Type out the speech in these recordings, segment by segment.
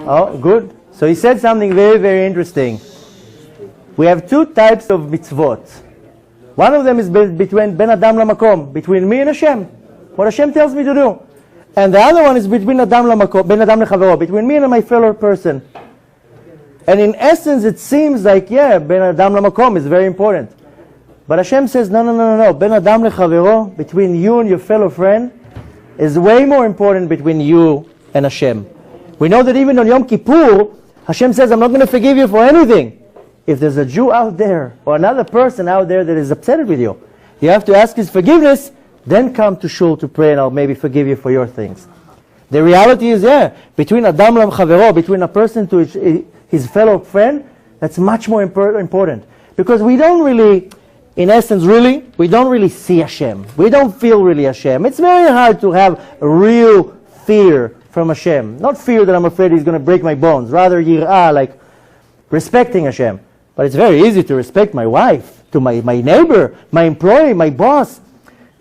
Oh, good. So he said something very, very interesting. We have two types of mitzvot. One of them is between Ben Adam LaMakom, between me and Hashem. What Hashem tells me to do. And the other one is between Adam LaMakom, Ben Adam LeChavero, between me and my fellow person. And in essence, it seems like, yeah, Ben Adam LaMakom is very important. But Hashem says, no. Ben Adam LeChavero, between you and your fellow friend, is way more important between you and Hashem. We know that even on Yom Kippur, Hashem says, I'm not going to forgive you for anything. If there's a Jew out there, or another person out there that is upset with you, you have to ask his forgiveness, then come to shul to pray and I'll maybe forgive you for your things. The reality is, between Adam LaChavero, between a person to his fellow friend, that's much more important. Because we don't really, in essence, we don't really see Hashem. We don't feel really Hashem. It's very hard to have a real fear from Hashem. Not fear that I'm afraid He's going to break my bones. Rather, yir'ah, like respecting Hashem. But it's very easy to respect my wife, to my neighbor, my employee, my boss.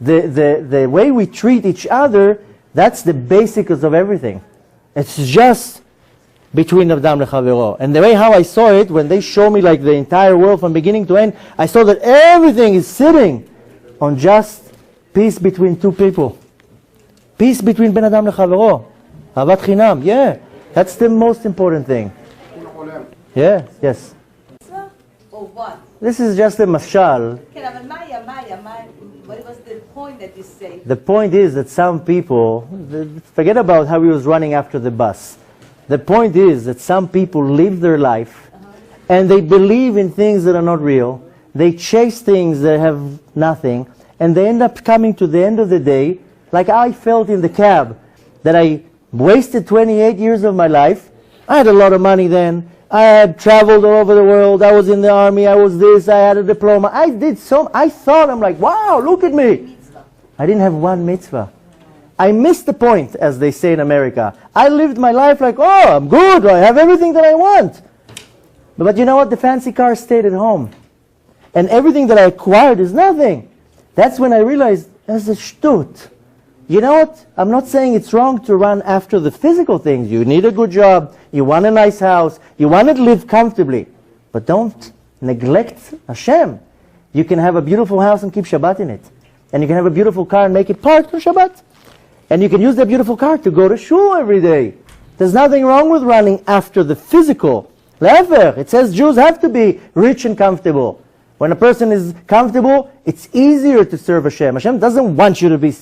The way we treat each other, that's the basics of everything. It's just between Adam LeChavero. And the way how I saw it, when they show me like the entire world from beginning to end, I saw that everything is sitting on just peace between two people. Peace between Ben Adam LeChavero. Ahavat Chinam. Yeah, that's the most important thing. Yeah, yes. Or what? This is just a mashal. What was the point that you say? The point is that some people, forget about how he was running after the bus. The point is that some people live their life and they believe in things that are not real. They chase things that have nothing, and they end up coming to the end of the day, like I felt in the cab, that I wasted 28 years of my life. I had a lot of money then. I had traveled all over the world. I was in the army. I was this. I had a diploma. I thought, I'm like, wow, look at me. I didn't have one mitzvah. I missed the point, as they say in America. I lived my life like, oh, I'm good. I have everything that I want. But you know what? The fancy car stayed at home. And everything that I acquired is nothing. That's when I realized, that's a shtut. You know what? I'm not saying it's wrong to run after the physical things. You need a good job. You want a nice house. You want to live comfortably. But don't neglect Hashem. You can have a beautiful house and keep Shabbat in it. And you can have a beautiful car and make it parked for Shabbat. And you can use that beautiful car to go to shul every day. There's nothing wrong with running after the physical. Lever. It says Jews have to be rich and comfortable. When a person is comfortable, it's easier to serve Hashem. Hashem doesn't want you to be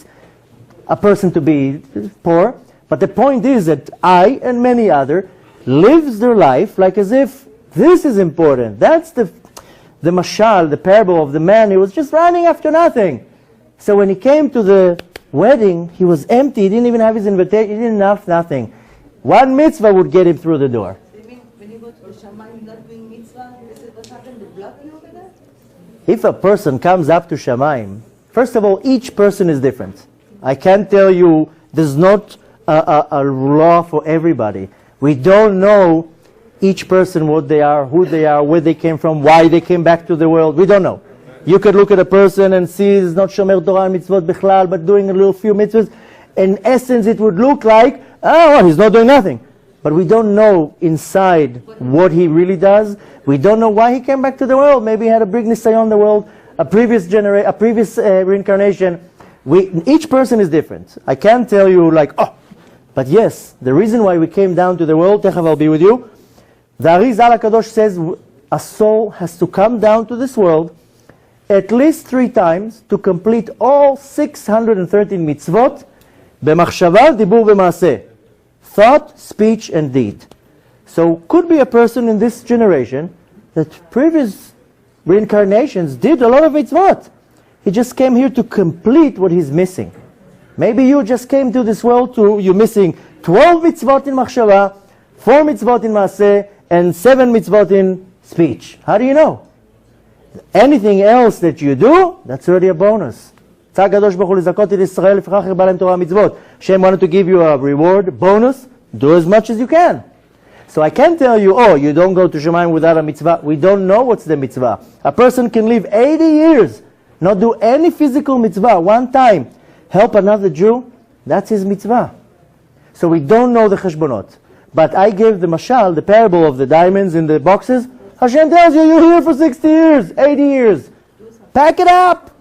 a person to be poor. But the point is that I and many other lives their life like as if this is important. That's the mashal, the parable of the man who was just running after nothing. So when he came to the wedding, he was empty. He didn't even have his invitation. He didn't have nothing. One mitzvah would get him through the door. So you mean when you go to Shammai, not doing mitzvah, this is what happened, they block you over there? If a person comes up to Shamayim, first of all, each person is different. I can't tell you, there's not a law for everybody. We don't know each person what they are, who they are, where they came from, why they came back to the world. We don't know. You could look at a person and see he's not shomer Torah and mitzvot bichlal, but doing a little few mitzvahs. In essence, it would look like, oh, well, he's not doing nothing. But we don't know inside what he really does. We don't know why he came back to the world. Maybe he had a big nisayon in the world, a previous reincarnation. Each person is different. I can't tell you like, oh, but yes, the reason why we came down to the world, Techav I'll be with you, the Arizal HaKadosh says a soul has to come down to this world at least 3 times to complete all 613 mitzvot, b'machshava, dibur, v'maaseh, thought, speech, and deed. So could be a person in this generation that previous reincarnations did a lot of mitzvot. He just came here to complete what he's missing. Maybe you just came to this world you're missing 12 mitzvot in machshava, 4 mitzvot in maaseh, and 7 mitzvot in speech. How do you know? Anything else that you do, that's already a bonus. Hashem wanted to give you a reward, bonus, do as much as you can. So I can't tell you, oh, you don't go to Shemayim without a mitzvah. We don't know what's the mitzvah. A person can live 80 years, not do any physical mitzvah, one time, help another Jew, that's his mitzvah. So we don't know the cheshbonot. But I gave the mashal, the parable of the diamonds in the boxes. Hashem tells you, you're here for 60 years, 80 years. Pack it up.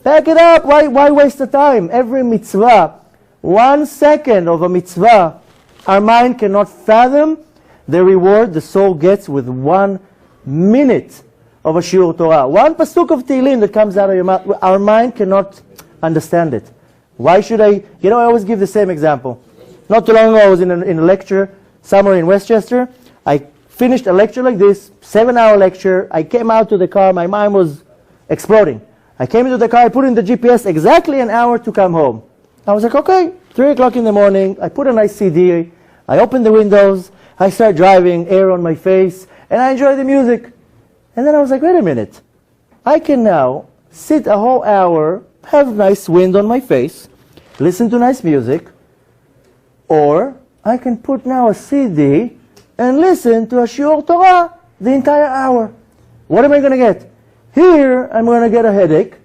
Pack it up. Why waste the time? Every mitzvah, 1 second of a mitzvah, our mind cannot fathom the reward the soul gets with 1 minute of a shiur Torah. 1 pasuk of Tehillim that comes out of your mouth, our mind cannot understand it. Why should I? I always give the same example. Not too long ago, I was in a lecture somewhere in Westchester. I finished a lecture like this, 7-hour lecture. I came out to the car, my mind was exploding. I came into the car, I put in the GPS exactly an hour to come home. I was like, okay, 3 o'clock in the morning, I put a nice CD, I open the windows, I start driving, air on my face, and I enjoy the music. And then I was like, wait a minute, I can now sit a whole hour, have nice wind on my face, listen to nice music, or I can put now a CD and listen to a shiur Torah the entire hour. What am I going to get? Here, I'm going to get a headache,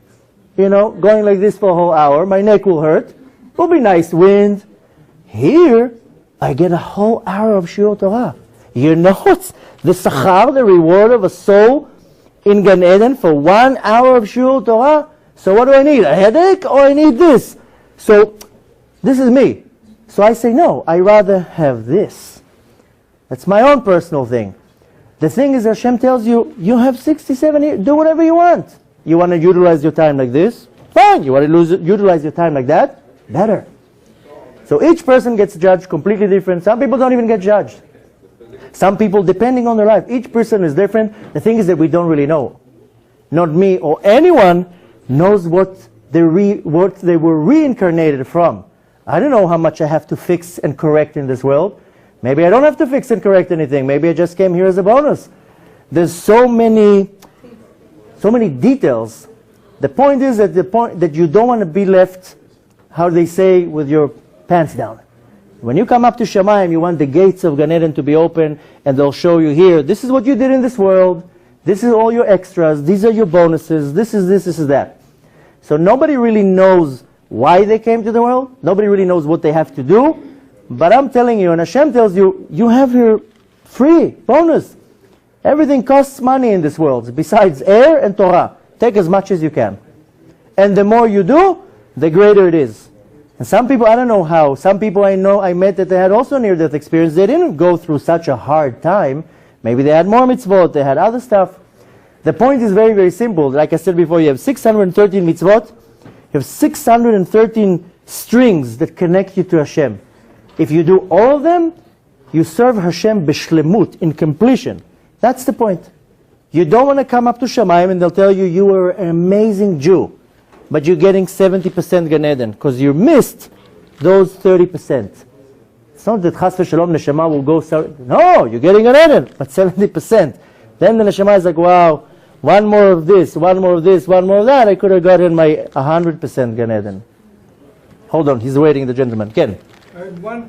going like this for a whole hour. My neck will hurt. Will be nice wind. Here, I get a whole hour of shiur Torah. It's the sachar, the reward of a soul in Gan Eden for 1 hour of shiur Torah. So what do I need? A headache or I need this? So this is me. So I say, no, I rather have this. That's my own personal thing. The thing is, Hashem tells you, you have 67 years, do whatever you want. You want to utilize your time like this? Fine. You want to utilize your time like that? Better. So each person gets judged completely different. Some people don't even get judged. Some people, depending on their life, each person is different. The thing is that we don't really know. Not me or anyone knows what they were reincarnated from. I don't know how much I have to fix and correct in this world. Maybe I don't have to fix and correct anything. Maybe I just came here as a bonus. There's so many details. The point is that you don't want to be left, how they say, with your pants down. When you come up to Shamayim, you want the gates of Gan Eden to be open, and they'll show you here, this is what you did in this world, this is all your extras, these are your bonuses, this is this, this is that. So nobody really knows why they came to the world. Nobody really knows what they have to do. But I'm telling you, and Hashem tells you, you have here free, bonus. Everything costs money in this world, besides air and Torah. Take as much as you can. And the more you do, the greater it is. And some people, I don't know how, some people I met that they had also near-death experience, they didn't go through such a hard time. Maybe they had more mitzvot, they had other stuff. The point is very, very simple. Like I said before, you have 613 mitzvot, you have 613 strings that connect you to Hashem. If you do all of them, you serve Hashem b'shlemut, in completion. That's the point. You don't want to come up to Shamayim and they'll tell you, you were an amazing Jew, but you're getting 70% Gan Eden, because you missed those 30%. It's not that Chas v'Shalom Neshama will go, no, you're getting Gan Eden, but 70%. Then the Neshama is like, wow, one more of this, one more of this, one more of that, I could have gotten my 100% Gan Eden. Hold on, he's waiting, the gentleman. Ken. One